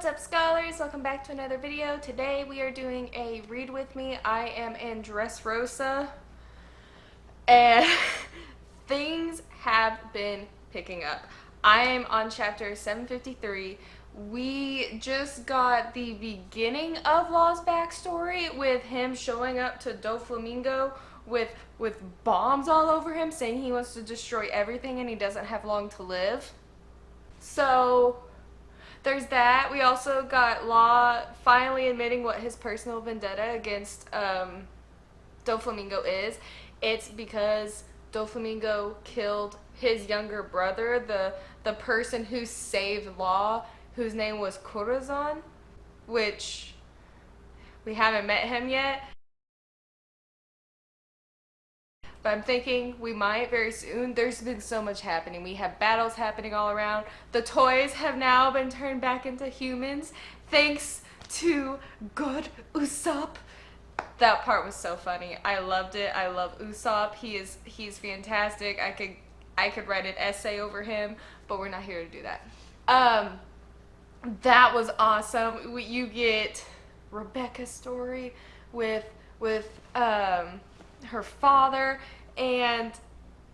What's up, scholars? Welcome back to another video. Today we are doing a read with me. I am in Dressrosa, and things have been picking up. I am on chapter 753. We just got the beginning of Law's backstory with him showing up to Doflamingo with bombs all over him, saying he wants to destroy everything and he doesn't have long to live. So there's that. We also got Law finally admitting what his personal vendetta against Doflamingo is. It's because Doflamingo killed his younger brother, the person who saved Law, whose name was Corazon, which we haven't met him yet. But I'm thinking we might very soon. There's been so much happening. We have battles happening all around. The toys have now been turned back into humans thanks to good USOPP. That part was so funny. I loved it. I love USOPP. He's fantastic. I could write an essay over him, but we're not here to do that. That was awesome. You get Rebecca's story with her father and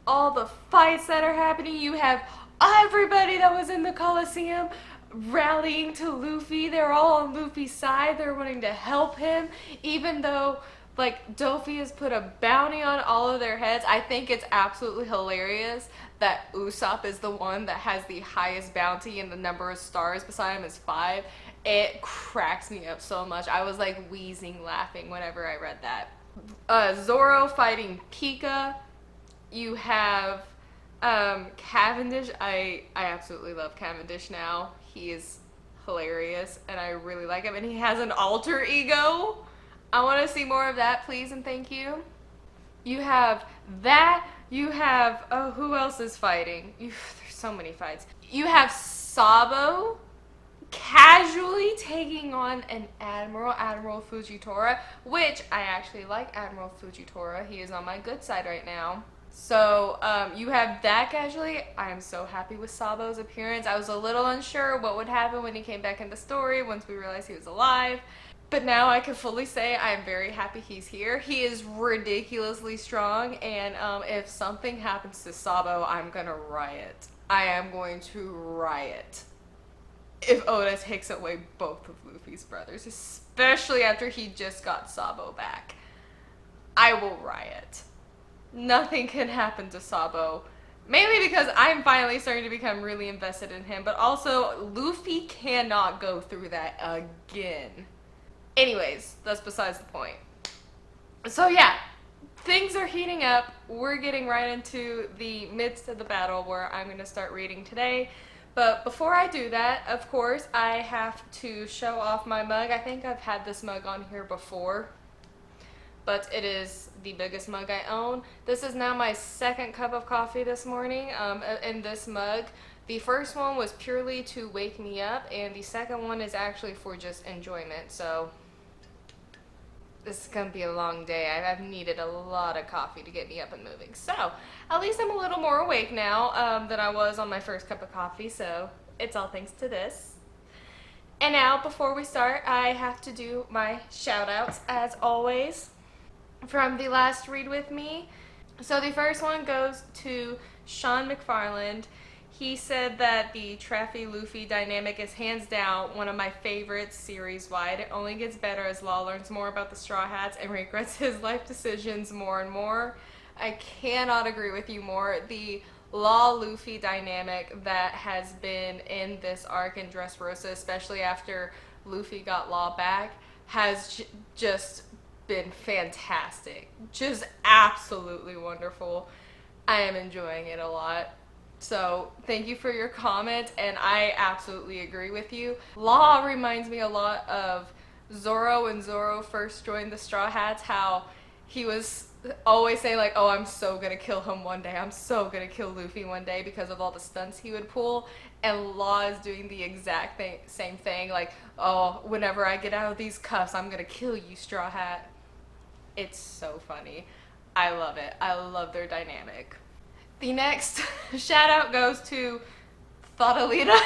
all the fights that are happening. You have everybody that was in the Coliseum rallying to Luffy. They're all on Luffy's side. They're wanting to help him, even though like Dofi has put a bounty on all of their heads. I think it's absolutely hilarious that Usopp is the one that has the highest bounty, and the number of stars beside him is 5. It cracks me up so much. I was like wheezing laughing whenever I read that. Zoro fighting Pika. You have Cavendish. I absolutely love Cavendish now. He is hilarious and I really like him, and he has an alter ego. I want to see more of that, please and thank you. You have that. You have who else is fighting? There's so many fights. You have Sabo casually taking on an Admiral Fujitora, which I actually like Admiral Fujitora. He is on my good side right now. So you have that casually. I am so happy with Sabo's appearance. I was a little unsure what would happen when he came back in the story once we realized he was alive. But now I can fully say I am very happy he's here. He is ridiculously strong, and if something happens to Sabo, I'm gonna riot. I am going to riot if Oda takes away both of Luffy's brothers, especially after he just got Sabo back. I will riot. Nothing can happen to Sabo, mainly because I'm finally starting to become really invested in him, but also Luffy cannot go through that again. Anyways, that's besides the point. So yeah, things are heating up. We're getting right into the midst of the battle where I'm going to start reading today. But before I do that, of course, I have to show off my mug. I think I've had this mug on here before, but it is the biggest mug I own. This is now my second cup of coffee this morning in this mug. The first one was purely to wake me up, and the second one is actually for just enjoyment. So this is going to be a long day. I've needed a lot of coffee to get me up and moving. So at least I'm a little more awake now than I was on my first cup of coffee. So it's all thanks to this. And now, before we start, I have to do my shout outs as always from the last read with me. So the first one goes to Sean McFarland. He said that the Traffy-Luffy dynamic is hands down one of my favorites series-wide. It only gets better as Law learns more about the Straw Hats and regrets his life decisions more and more. I cannot agree with you more. The Law-Luffy dynamic that has been in this arc in Dressrosa, especially after Luffy got Law back, has just been fantastic. Just absolutely wonderful. I am enjoying it a lot. So thank you for your comment, and I absolutely agree with you. Law reminds me a lot of Zoro when Zoro first joined the Straw Hats, how he was always saying like, oh, I'm so gonna kill him one day, I'm so gonna kill Luffy one day, because of all the stunts he would pull. And Law is doing the exact same thing, like, oh, whenever I get out of these cuffs, I'm gonna kill you, Straw Hat. It's so funny. I love it. I love their dynamic. The next shout out goes to Thotalita.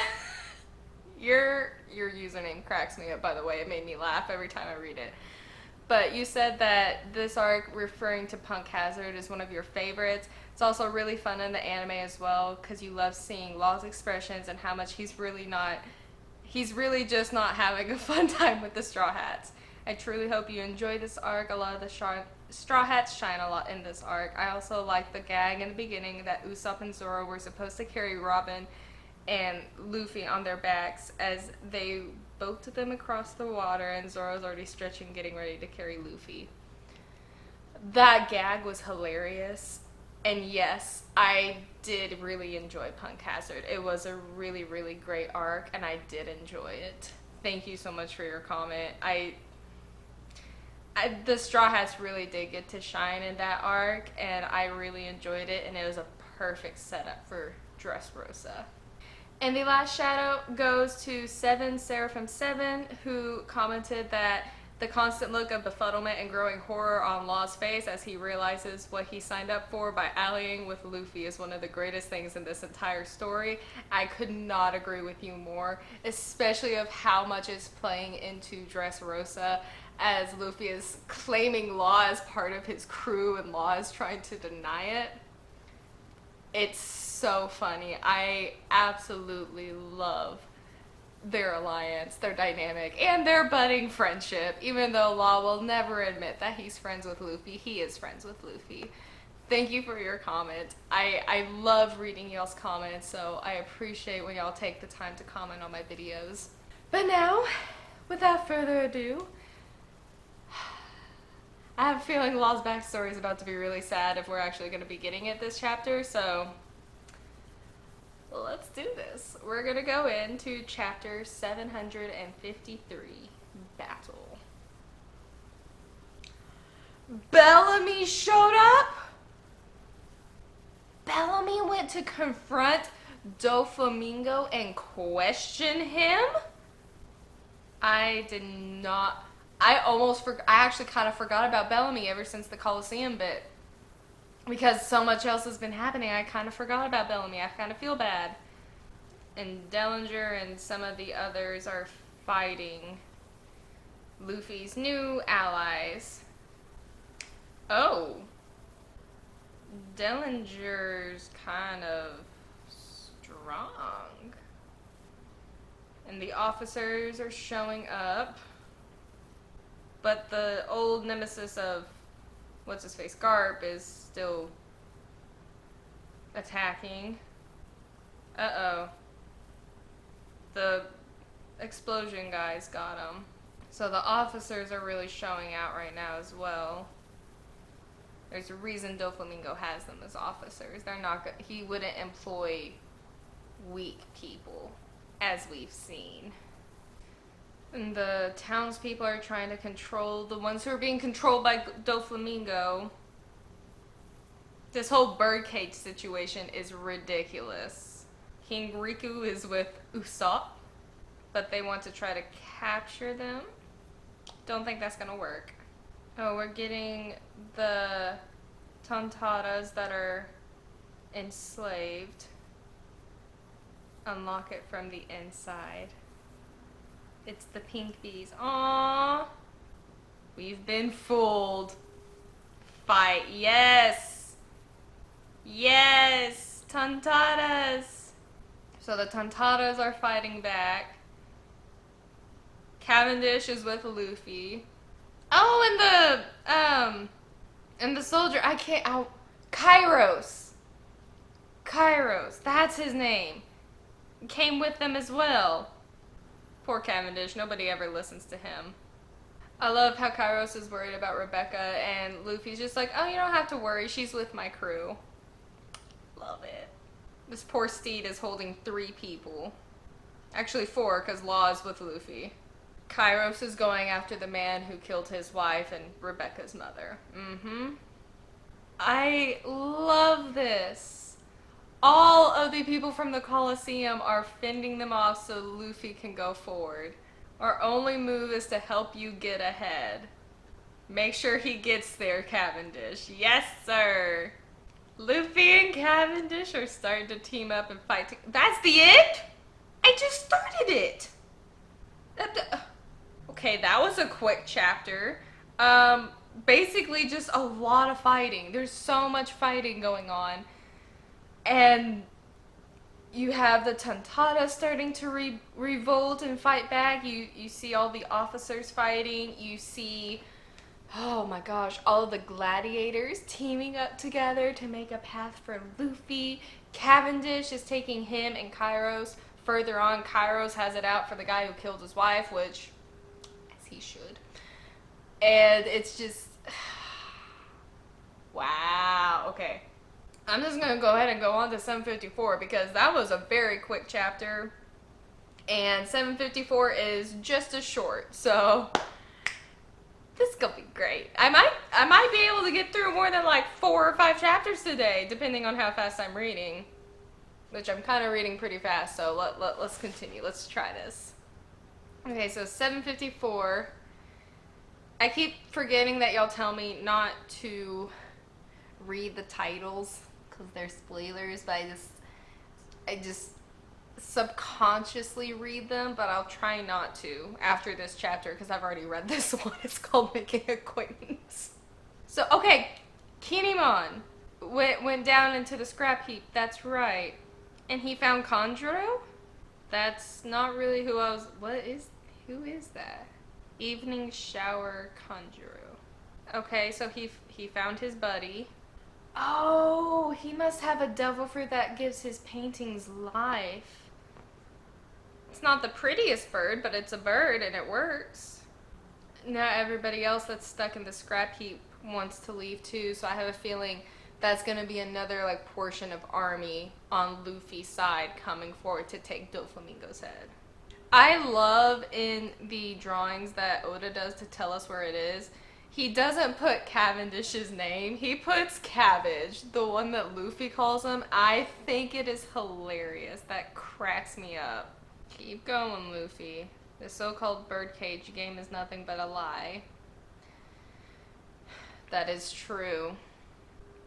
You're your username cracks me up, by the way. It made me laugh every time I read it. But you said that this arc referring to Punk Hazard is one of your favorites. It's also really fun in the anime as well because you love seeing Law's expressions and how much he's really just not having a fun time with the Straw Hats. I truly hope you enjoy this arc. A lot of the Straw Hats shine a lot in this arc. I also like the gag in the beginning that Usopp and Zoro were supposed to carry Robin and Luffy on their backs as they boated them across the water, and Zoro's already stretching, getting ready to carry Luffy. That gag was hilarious, and yes, I did really enjoy Punk Hazard. It was a really, really great arc, and I did enjoy it. Thank you so much for your comment. The Straw Hats really did get to shine in that arc, and I really enjoyed it, and it was a perfect setup for Dressrosa. And the last shout out goes to Seraphim7, who commented that the constant look of befuddlement and growing horror on Law's face as he realizes what he signed up for by allying with Luffy is one of the greatest things in this entire story. I could not agree with you more, especially of how much is playing into Dressrosa as Luffy is claiming Law as part of his crew and Law is trying to deny it. It's so funny. I absolutely love their alliance, their dynamic, and their budding friendship. Even though Law will never admit that he's friends with Luffy, he is friends with Luffy. Thank you for your comment. I love reading y'all's comments, so I appreciate when y'all take the time to comment on my videos. But now, without further ado, I have a feeling Law's backstory is about to be really sad if we're actually going to be getting it this chapter, so let's do this. We're going to go into chapter 753, Battle. Bellamy showed up? Bellamy went to confront Doflamingo and question him? I did not... I actually kind of forgot about Bellamy ever since the Coliseum bit. Because so much else has been happening, I kind of forgot about Bellamy. I kind of feel bad. And Dellinger and some of the others are fighting Luffy's new allies. Oh. Dellinger's kind of strong. And the officers are showing up. But the old nemesis of, what's-his-face, Garp is still attacking. Uh-oh. The explosion guys got him. So the officers are really showing out right now as well. There's a reason Doflamingo has them as officers. He wouldn't employ weak people, as we've seen. And the townspeople are trying to control the ones who are being controlled by Doflamingo. This whole birdcage situation is ridiculous. King Riku is with Usopp, but they want to try to capture them. Don't think that's gonna work. Oh, we're getting the Tontaras that are enslaved. Unlock it from the inside. It's the pink bees. Aww. We've been fooled. Fight. Yes. Yes. Tontaras. So the Tontaras are fighting back. Cavendish is with Luffy. Oh, and the soldier. Kairos. Kairos. That's his name. Came with them as well. Poor Cavendish, nobody ever listens to him. I love how Kairos is worried about Rebecca and Luffy's just like, oh, you don't have to worry, she's with my crew. Love it. This poor steed is holding 3 people. Actually 4, because Law is with Luffy. Kairos is going after the man who killed his wife and Rebecca's mother. I love this. All of the people from the Coliseum are fending them off so Luffy can go forward. Our only move is to help you get ahead. Make sure he gets there, Cavendish. Yes, sir. Luffy and Cavendish are starting to team up and fight. That's the end? I just started it. Okay, that was a quick chapter. Basically just a lot of fighting. There's so much fighting going on. And you have the Tantata starting to revolt and fight back. You see all the officers fighting. You see, oh my gosh, all of the gladiators teaming up together to make a path for Luffy. Cavendish is taking him and Kairos further on. Kairos has it out for the guy who killed his wife, which, as he should. And it's just, wow, okay. I'm just going to go ahead and go on to 754 because that was a very quick chapter. And 754 is just as short, so this is going to be great. I might be able to get through more than like 4 or 5 chapters today, depending on how fast I'm reading. Which I'm kind of reading pretty fast, so let's continue. Let's try this. Okay, so 754. I keep forgetting that y'all tell me not to read the titles because they're spoilers, but I just subconsciously read them, but I'll try not to after this chapter because I've already read this one. It's called Making Acquaintance. So, okay, Kinemon went down into the scrap heap. That's right. And he found Kanjuro? That's not really who I was... Who is that? Evening Shower Kanjuro. Okay, so he found his buddy. Oh, he must have a devil fruit that gives his paintings life. It's not the prettiest bird, but it's a bird and it works. Now everybody else that's stuck in the scrap heap wants to leave too, so I have a feeling that's going to be another like portion of army on Luffy's side coming forward to take Doflamingo's head. I love in the drawings that Oda does to tell us where it is, he doesn't put Cavendish's name, he puts Cabbage, the one that Luffy calls him. I think it is hilarious. That cracks me up. Keep going, Luffy. The so-called birdcage game is nothing but a lie. That is true.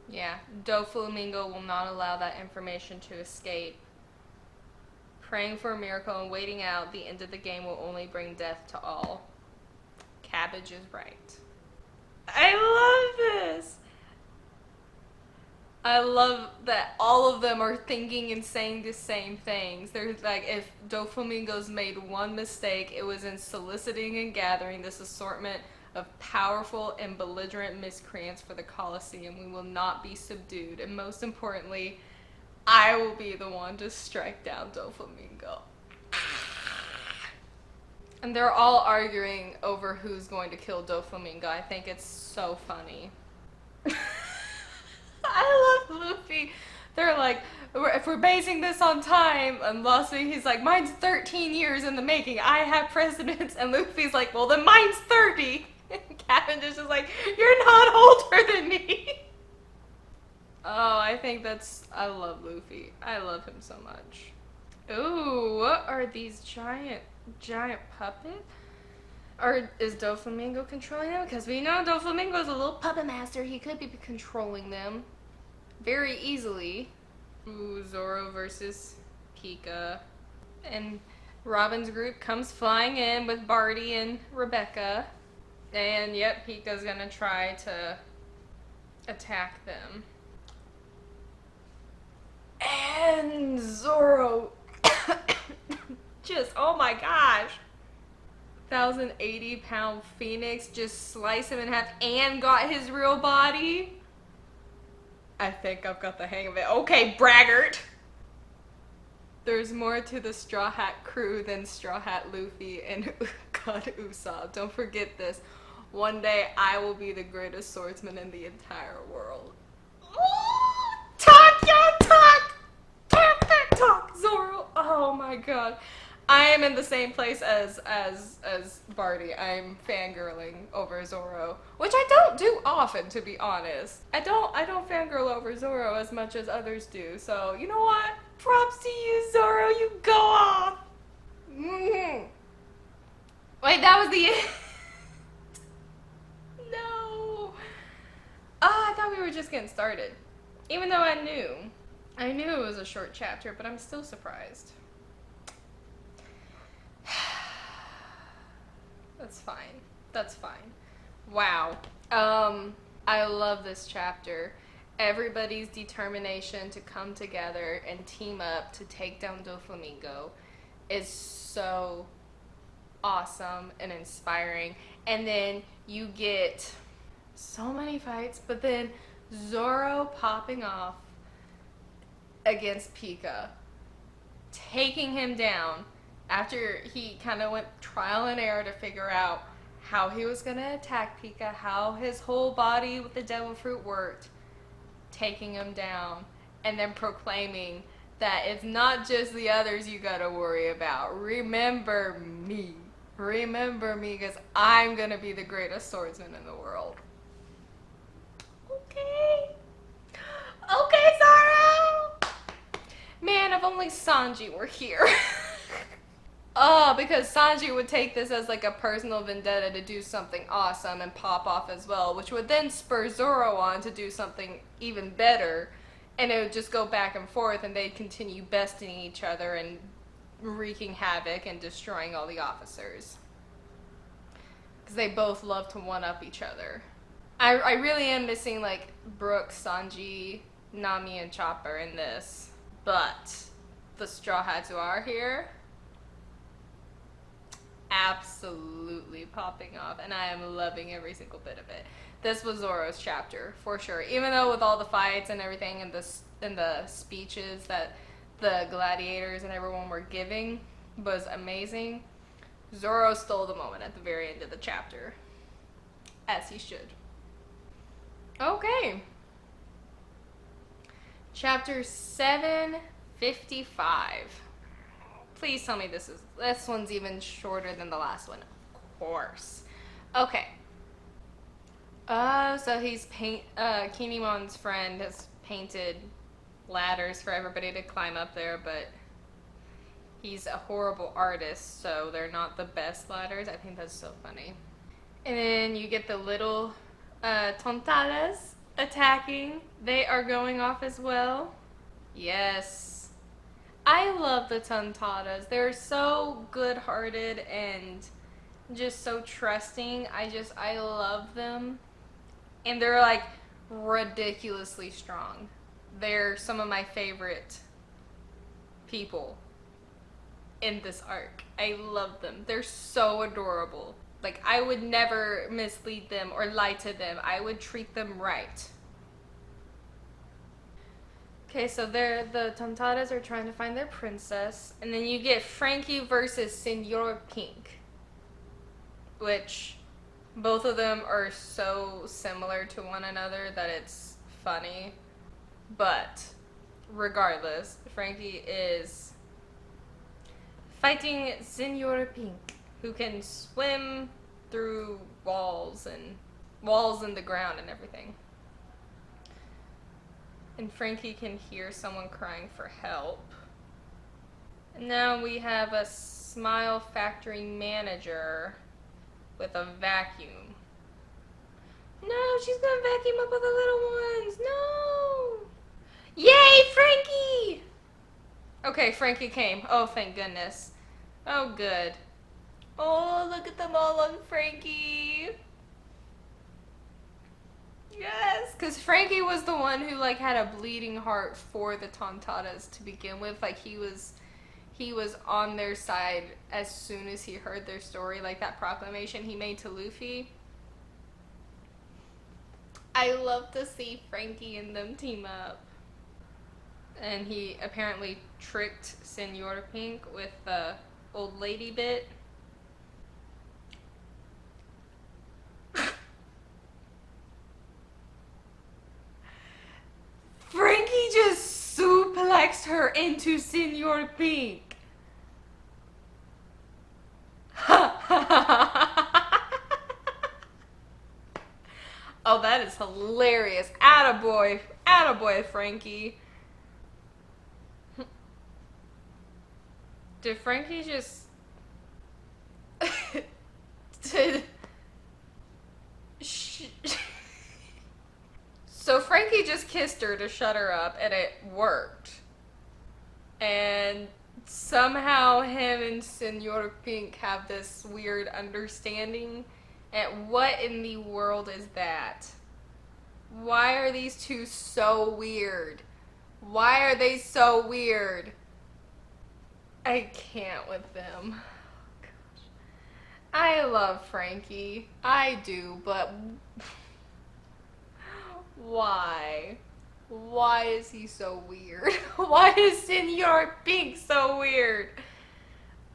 Yeah, Doflamingo will not allow that information to escape. Praying for a miracle and waiting out the end of the game will only bring death to all. Cabbage is right. I love this! I love that all of them are thinking and saying the same things. They're like, if Doflamingo's made one mistake, it was in soliciting and gathering this assortment of powerful and belligerent miscreants for the Colosseum. We will not be subdued, and most importantly, I will be the one to strike down Doflamingo. And they're all arguing over who's going to kill Doflamingo. I think it's so funny. I love Luffy. They're like, if we're basing this on time, and Luffy, he's like, mine's 13 years in the making. I have precedence. And Luffy's like, well, then mine's 30. And Cavendish is like, you're not older than me. Oh, I think I love Luffy. I love him so much. Ooh, what are these giant puppets? Or is Doflamingo controlling them? Because we know Doflamingo's a little puppet master. He could be controlling them very easily. Ooh, Zoro versus Pika. And Robin's group comes flying in with Barty and Rebecca. And yep, Pika's gonna try to attack them. And Zoro just, oh my gosh. 1,080-pound Phoenix just sliced him in half and got his real body. I think I've got the hang of it. Okay, braggart. There's more to the Straw Hat crew than Straw Hat Luffy and God Usopp. Don't forget this. One day I will be the greatest swordsman in the entire world. Talk your talk! Talk that talk, Zoro! Oh my god. I am in the same place as Barty. I'm fangirling over Zoro, which I don't do often, to be honest. I don't fangirl over Zoro as much as others do. So you know what? Props to you, Zoro. You go off. Mm-hmm. Wait, that was the end. No. Oh, I thought we were just getting started. Even though I knew it was a short chapter, but I'm still surprised. That's fine. That's fine. Wow. I love this chapter. Everybody's determination to come together and team up to take down Doflamingo is so awesome and inspiring. And then you get so many fights, but then Zoro popping off against Pika, taking him down after he kind of went trial and error to figure out how he was going to attack Pika, how his whole body with the devil fruit worked, taking him down, and then proclaiming that it's not just the others you gotta worry about. Remember me. Remember me, because I'm gonna be the greatest swordsman in the world. Okay. Okay, Zoro! Man, if only Sanji were here. Oh, because Sanji would take this as like a personal vendetta to do something awesome and pop off as well, which would then spur Zoro on to do something even better, and it would just go back and forth, and they'd continue besting each other and wreaking havoc and destroying all the officers. Because they both love to one-up each other. I really am missing like Brook, Sanji, Nami, and Chopper in this, but the Straw Hats who are here, absolutely popping off, and I am loving every single bit of it. This was Zoro's chapter for sure. Even though with all the fights and everything and the speeches that the gladiators and everyone were giving was amazing, Zoro stole the moment at the very end of the chapter, as he should. Okay. Chapter 755. Please tell me this one's even shorter than the last one. Of course. Okay. So Kinemon's friend has painted ladders for everybody to climb up there, but he's a horrible artist, so they're not the best ladders. I think that's so funny. And then you get the little tontadas attacking. They are going off as well. Yes. I love the tontadas. They're so good-hearted and just so trusting. I love them. And they're like ridiculously strong. They're some of my favorite people in this arc. I love them. They're so adorable. Like, I would never mislead them or lie to them. I would treat them right. Okay, so the tontadas are trying to find their princess, and then you get Frankie versus Senor Pink, which both of them are so similar to one another that it's funny. But regardless, Frankie is fighting Senor Pink, who can swim through walls in the ground and everything. And Frankie can hear someone crying for help. And now we have a Smile Factory manager with a vacuum. No, she's gonna vacuum up all the little ones. No! Yay, Frankie! Okay, Frankie came. Oh, thank goodness. Oh, good. Oh, look at them all on Frankie. Yes, because Frankie was the one who like had a bleeding heart for the tontadas to begin with. Like he was on their side as soon as he heard their story, like that proclamation he made to Luffy. I love to see Frankie and them team up. And he apparently tricked Senor Pink with the old lady bit. Frankie just suplexed her into Senor Pink. Oh, that is hilarious. Attaboy. Attaboy, Frankie. Did Frankie just... So Frankie just kissed her to shut her up, and it worked. And Somehow him and Senor Pink have this weird understanding. And what in the world is that? Why are these two so weird? Why are they so weird? I can't with them. I love Frankie. I do, but why? Why is he so weird? Why is Senor Pink so weird?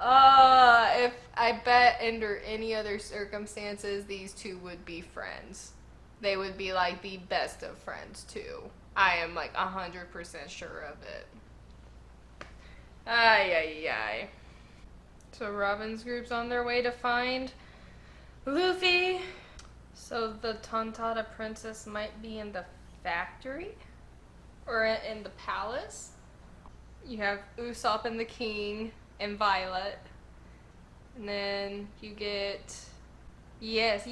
If I bet under any other circumstances, these two would be friends. They would be like the best of friends too. I am like 100% sure of it. Ay, ay, ay. So Robin's group's on their way to find Luffy. So the Tontada princess might be in the factory? Or in the palace? You have Usopp and the king and Violet. And then you get... Yes!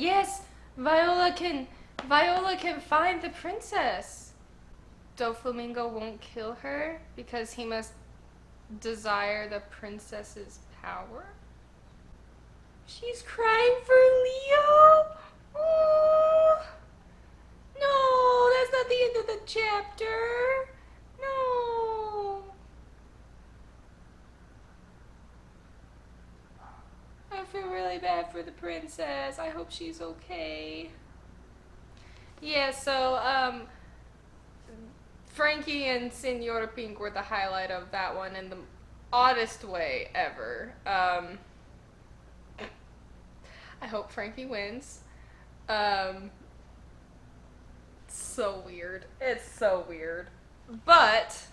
Viola can find the princess. Doflamingo won't kill her because he must desire the princess's power. She's crying for Leo. Oh, no, that's not the end of the chapter. No. I feel really bad for the princess. I hope she's okay. Yeah, so, Frankie and Senora Pink were the highlight of that one in the oddest way ever. I hope Frankie wins. So weird. It's so weird. But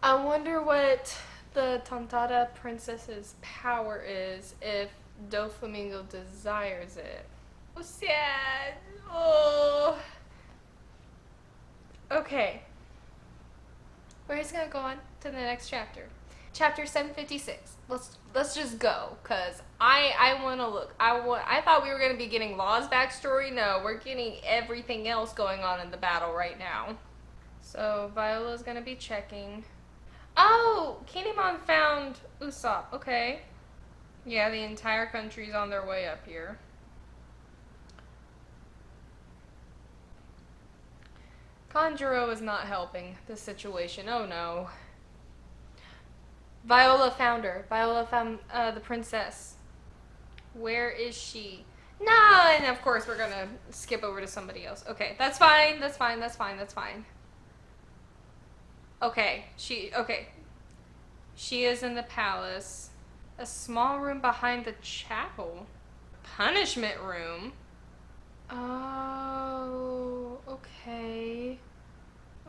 I wonder what the Tontada princess's power is if Doflamingo desires it. Oh, sad. Oh. Okay. We're just gonna go on to the next chapter. Chapter 756. Let's just go, cause I want to look. I thought we were gonna be getting Law's backstory. No, we're getting everything else going on in the battle right now. So Viola's gonna be checking. Oh, Kinemon found Usopp. Okay. Yeah, the entire country's on their way up here. Kanjuro is not helping the situation. Oh no. Viola found her. Viola found the princess. Where is she? No, and of course we're gonna skip over to somebody else. Okay, that's fine. That's fine. Okay, she is in the palace. A small room behind the chapel. Punishment room? Oh, okay.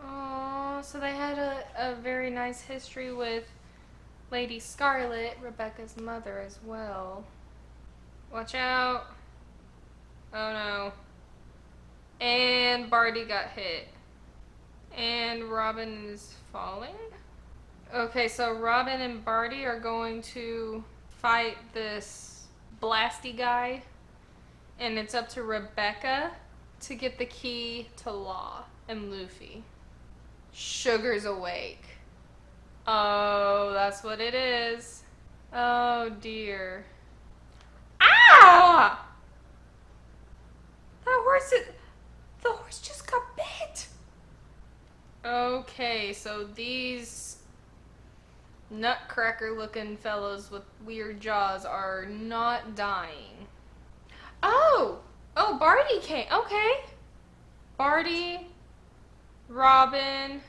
Oh, so they had a very nice history with Lady Scarlet, Rebecca's mother, as well. Watch out. Oh no. And Barty got hit. And Robin is falling? Okay, so Robin and Barty are going to fight this blasty guy. And it's up to Rebecca to get the key to Law and Luffy. Sugar's awake. Oh, that's what it is. Oh dear. Ah! The horse just got bit. Okay, so these nutcracker looking fellows with weird jaws are not dying. Oh, Barty came. Okay. Barty, Robin.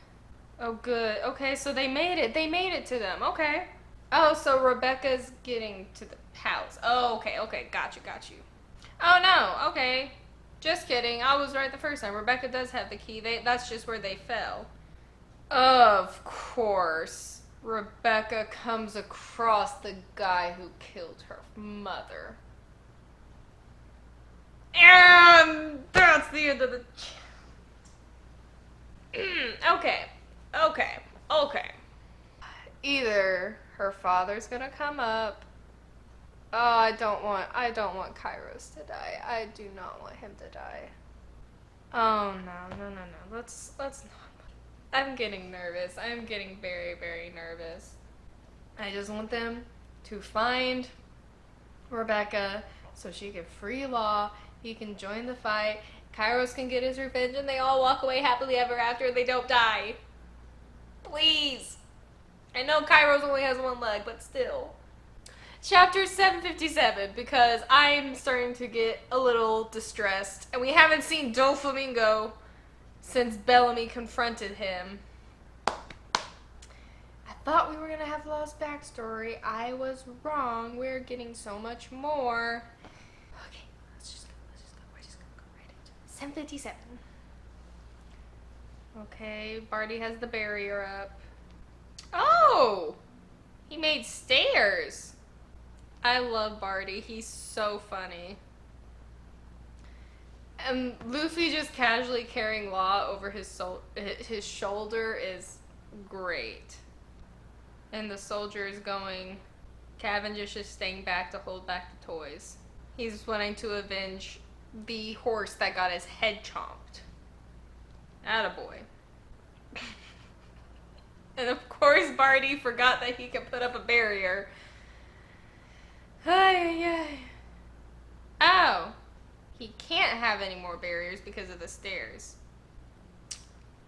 Oh, good. Okay, so they made it. They made it to them. Okay. Oh, so Rebecca's getting to the palace. Oh, okay. Got you. Oh, no. Okay. Just kidding. I was right the first time. Rebecca does have the key. That's just where they fell. Of course. Rebecca comes across the guy who killed her mother. And that's the end of the... Okay. Either her father's gonna come up. Oh, I don't want Kairos to die. I do not want him to die. Oh no. Let's not. I'm getting nervous. I'm getting very, very nervous. I just want them to find Rebecca so she can free Law. He can join the fight. Kairos can get his revenge, and they all walk away happily ever after and they don't die. Please. I know Kairos only has one leg, but still. Chapter 757, because I'm starting to get a little distressed, and we haven't seen Doflamingo since Bellamy confronted him. I thought we were gonna have Law's backstory. I was wrong. We're getting so much more. Okay, let's just go. We're just gonna go right into it. 757. Okay, Barty has the barrier up. Oh! He made stairs. I love Barty. He's so funny. And Luffy just casually carrying Law over his shoulder is great. And the soldier is going. Cavendish is staying back to hold back the toys. He's wanting to avenge the horse that got his head chomped. Attaboy. And of course Barty forgot that he could put up a barrier. Oh. He can't have any more barriers because of the stairs.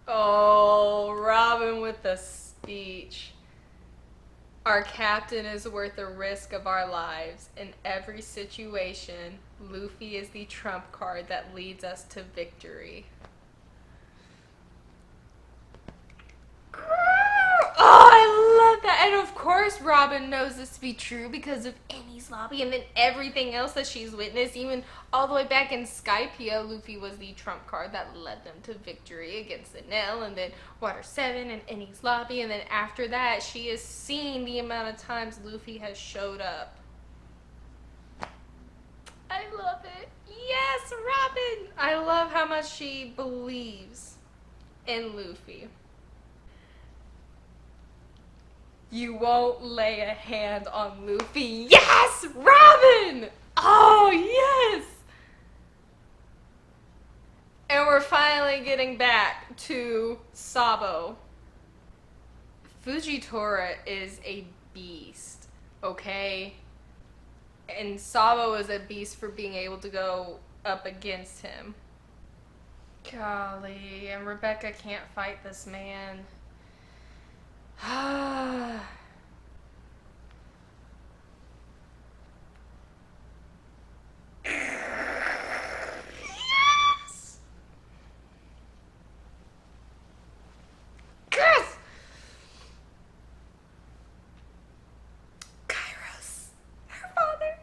Oh, Robin with the speech. Our captain is worth the risk of our lives. In every situation, Luffy is the trump card that leads us to victory. Oh, I love that. And of course Robin knows this to be true because of Enies Lobby and then everything else that she's witnessed. Even all the way back in Skypiea, Luffy was the trump card that led them to victory against the Nell, and then Water 7 and Enies Lobby. And then after that, she has seen the amount of times Luffy has showed up. I love it. Yes, Robin! I love how much she believes in Luffy. You won't lay a hand on Luffy. Yes! Robin! Oh, yes! And we're finally getting back to Sabo. Fujitora is a beast, okay? And Sabo is a beast for being able to go up against him. Golly, and Rebecca can't fight this man. Yes! Yes! Kairos, her father,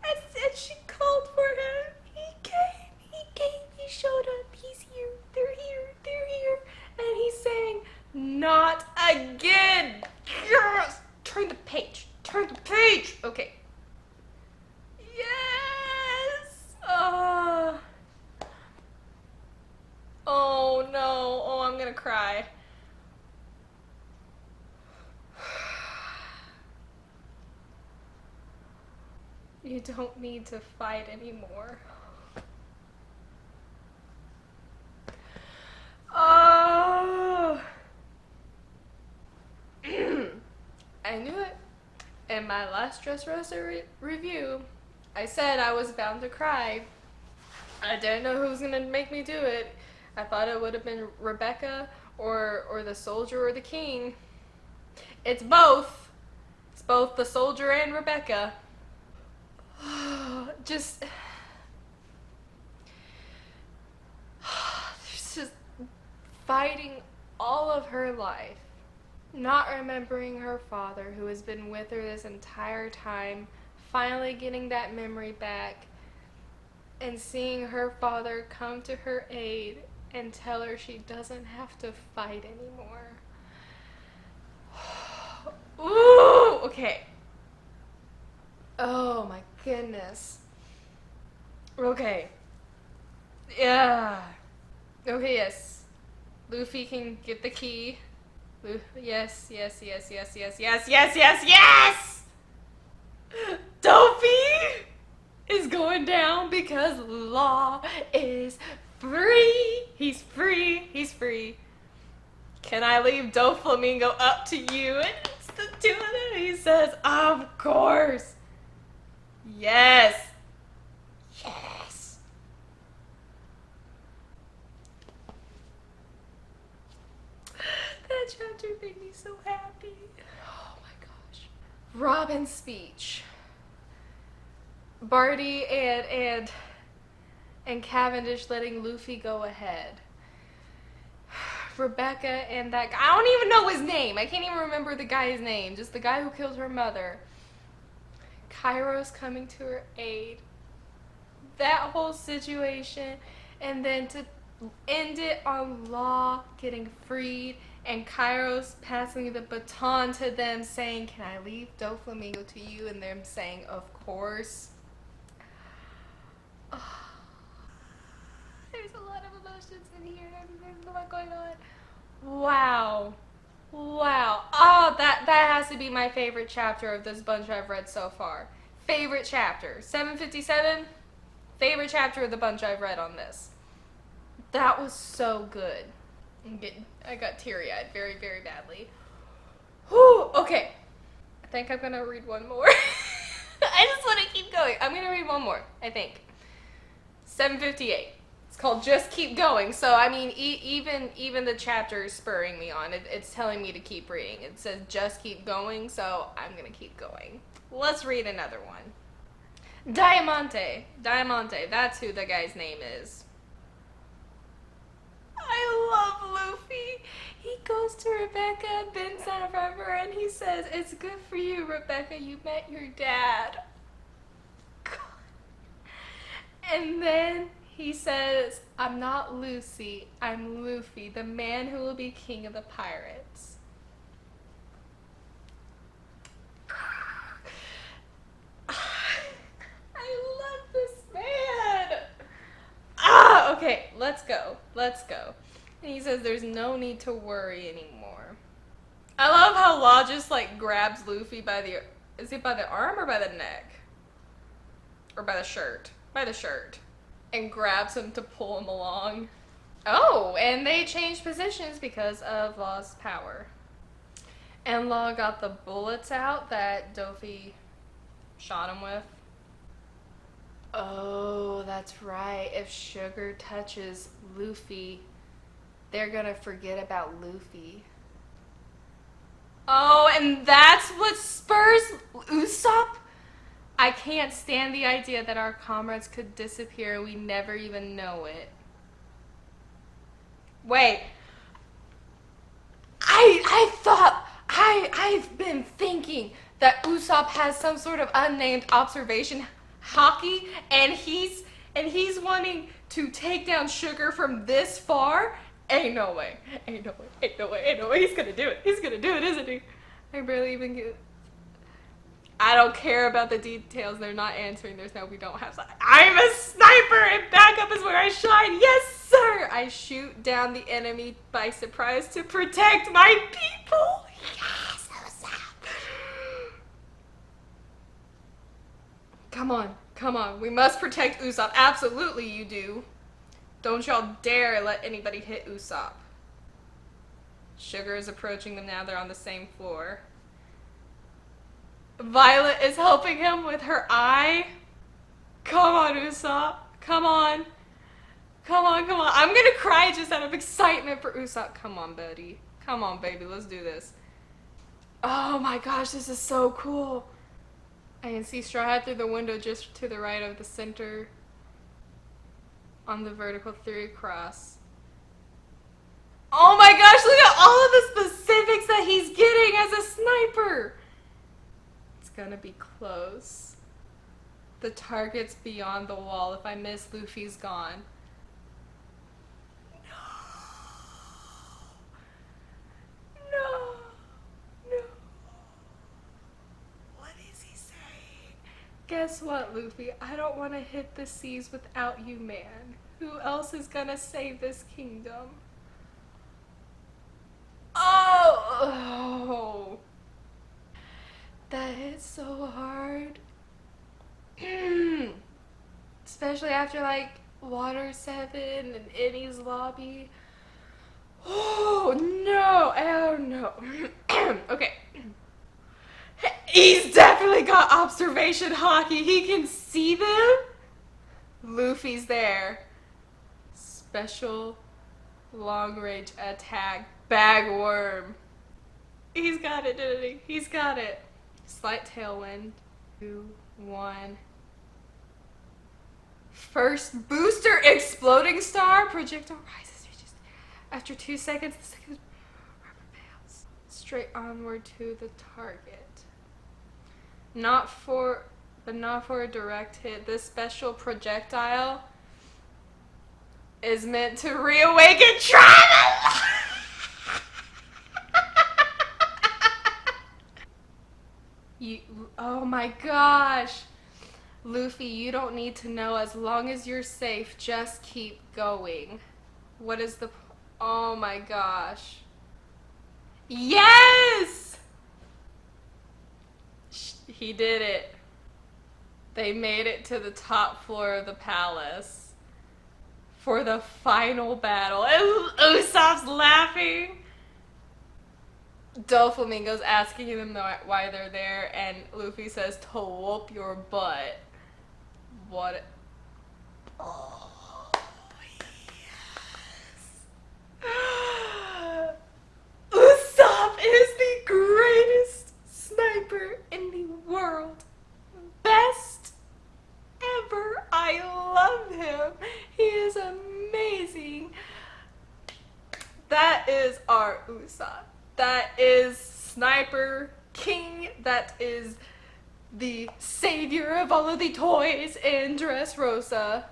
and she called for him. He came, he showed up, he's here, they're here, and he's saying, not again! Yes! Turn the page. Okay. Yes! Oh no. Oh, I'm gonna cry. You don't need to fight anymore. Oh! I knew it. In my last Dressrosa review, I said I was bound to cry. I didn't know who was gonna make me do it. I thought it would have been Rebecca or the soldier or the king. It's both. It's both the soldier and Rebecca. Just fighting all of her life. Not remembering her father who has been with her this entire time, finally getting that memory back, and seeing her father come to her aid and tell her she doesn't have to fight anymore. Ooh, okay. Oh my goodness. Okay. Yeah. Okay, yes. Luffy can get the key. Yes. Dopey is going down because Law is free. He's free. Can I leave Doflamingo up to you? And it's the doing it? He says, of course. Yes. Yes. That chapter made me so happy. Oh my gosh. Robin's speech. Barty and Cavendish letting Luffy go ahead. Rebecca and that guy. I don't even know his name. I can't even remember the guy's name. Just the guy who killed her mother. Kairos coming to her aid. That whole situation. And then to end it on Law getting freed. And Kairos passing the baton to them saying, can I leave Doflamingo to you? And them saying, of course. Oh, there's a lot of emotions in here. There's a lot going on. Wow. Wow. Oh, that has to be my favorite chapter of this bunch I've read so far. Favorite chapter. 757. Favorite chapter of the bunch I've read on this. That was so good. I got teary-eyed very, very badly. Whew. Okay. I think I'm gonna read one more. I just want to keep going. I'm gonna read one more, I think. 758. It's called Just Keep Going. So, I mean, even the chapter is spurring me on. It's telling me to keep reading. It says just keep going, so I'm going to keep going. Let's read another one. Diamante. Diamante. That's who the guy's name is. I love Luffy. He goes to Rebecca, bends down in front of her, and he says, it's good for you, Rebecca. You met your dad. And then he says, I'm not Lucy, I'm Luffy, the man who will be king of the pirates. I love this man. Okay, let's go. Let's go. And he says there's no need to worry anymore. I love how Law just like grabs Luffy by the, is it by the arm or by the neck? Or by the shirt? By the shirt. And grabs him to pull him along. Oh, and they changed positions because of Law's power. And Law got the bullets out that Dofi shot him with. Oh, that's right. If Sugar touches Luffy, they're gonna forget about Luffy. Oh, and that's what spurs Usopp? I can't stand the idea that our comrades could disappear and we never even know it. Wait. I've been thinking that Usopp has some sort of unnamed observation hockey and he's wanting to take down Sugar from this far. Ain't no way. Ain't no way. Ain't no way. Ain't no way. He's gonna do it. He's gonna do it, isn't he? I barely even get... I don't care about the details. They're not answering. There's no, we don't have... I'm a sniper and backup is where I shine. Yes, sir. I shoot down the enemy by surprise to protect my people. Yes, Usopp. Come on. Come on. We must protect Usopp. Absolutely you do. Don't y'all dare let anybody hit Usopp. Sugar is approaching them now. They're on the same floor. Violet is helping him with her eye. Come on, Usopp. Come on. Come on, come on. I'm gonna cry just out of excitement for Usopp. Come on, buddy. Come on, baby. Let's do this. Oh my gosh, this is so cool. I can see Straw Hat through the window just to the right of the center on the vertical 3 across. Oh my gosh, look at all of the specifics that he's getting as a sniper. It's gonna be close. The target's beyond the wall. If I miss, Luffy's gone. No. No. What is he saying? Guess what, Luffy? I don't want to hit the seas without you, man. Who else is gonna save this kingdom? Oh! That hit so hard. Especially after like Water 7 and Eddie's lobby. Oh no! Oh no. Okay. He's definitely got observation hockey. He can see them. Luffy's there. Special long range attack bagworm. He's got it, didn't he? He's got it. Slight tailwind. 2, 1. First booster exploding star. Projectile rises. After 2 seconds, the second rubber fails. Straight onward to the target. Not for a direct hit. This special projectile is meant to reawaken trauma. Oh my gosh. Luffy, you don't need to know. As long as you're safe, just keep going. What is the... Oh my gosh. Yes! He did it. They made it to the top floor of the palace for the final battle. And Usopp's laughing. Doflamingo's asking them why they're there, and Luffy says, to whoop your butt. What? Oh, yes. Usopp is the greatest sniper in the world. Best ever. I love him. He is amazing. That is our Usopp. That is Sniper King. That is the savior of all of the toys in Dressrosa.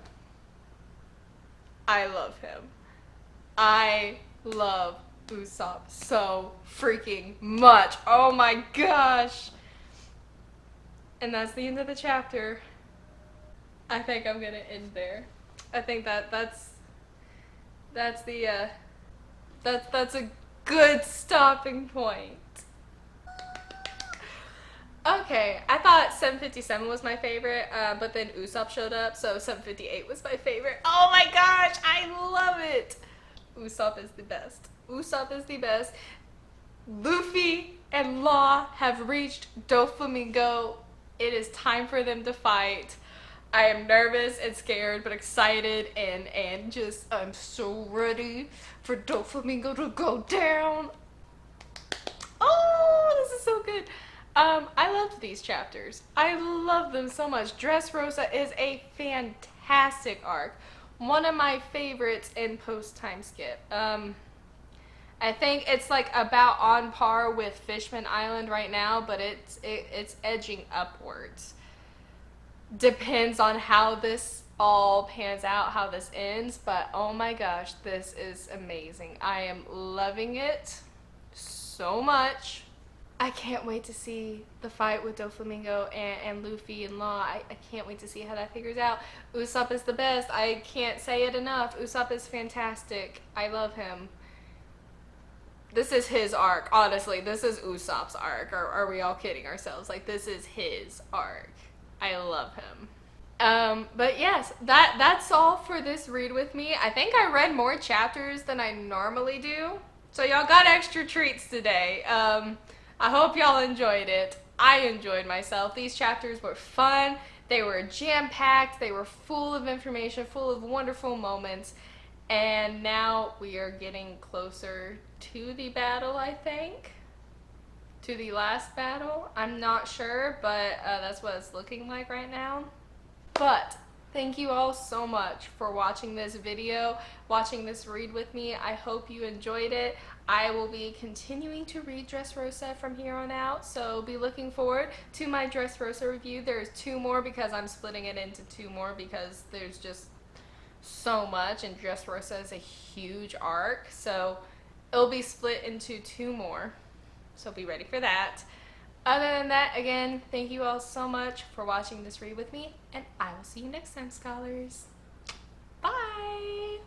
I love him. I love Usopp so freaking much. Oh my gosh. And that's the end of the chapter. I think I'm gonna end there. I think that's a good stopping point. Okay, I thought 757 was my favorite, but then Usopp showed up, so 758 was my favorite. Oh my gosh, I love it! Usopp is the best. Usopp is the best. Luffy and Law have reached Doflamingo. It is time for them to fight. I am nervous and scared, but excited and just, I'm so ready for Doflamingo to go down. Oh, this is so good. I loved these chapters. I love them so much. Dressrosa is a fantastic arc. One of my favorites in post-time skip. I think it's like about on par with Fishman Island right now, but it's edging upwards. Depends on how this all pans out, how this ends, but oh my gosh, this is amazing. I am loving it so much. I can't wait to see the fight with Doflamingo and Luffy and Law. I can't wait to see how that figures out. Usopp is the best. I can't say it enough. Usopp is fantastic. I love him. This is his arc, honestly. This is Usopp's arc. Or are we all kidding ourselves? Like, this is his arc. I love him. But yes, that's all for this read with me. I think I read more chapters than I normally do. So y'all got extra treats today. I hope y'all enjoyed it. I enjoyed myself. These chapters were fun. They were jam-packed. They were full of information, full of wonderful moments. And now we are getting closer to the battle, I think. To the last battle. I'm not sure, but that's what it's looking like right now. But thank you all so much for watching this video, watching this read with me. I hope you enjoyed it. I will be continuing to read Dressrosa from here on out, so be looking forward to my Dressrosa review. There's 2 more because I'm splitting it into 2 more because there's just so much, and Dressrosa is a huge arc, so it'll be split into 2 more. So be ready for that. Other than that, again, thank you all so much for watching this read with me, and I will see you next time, scholars. Bye!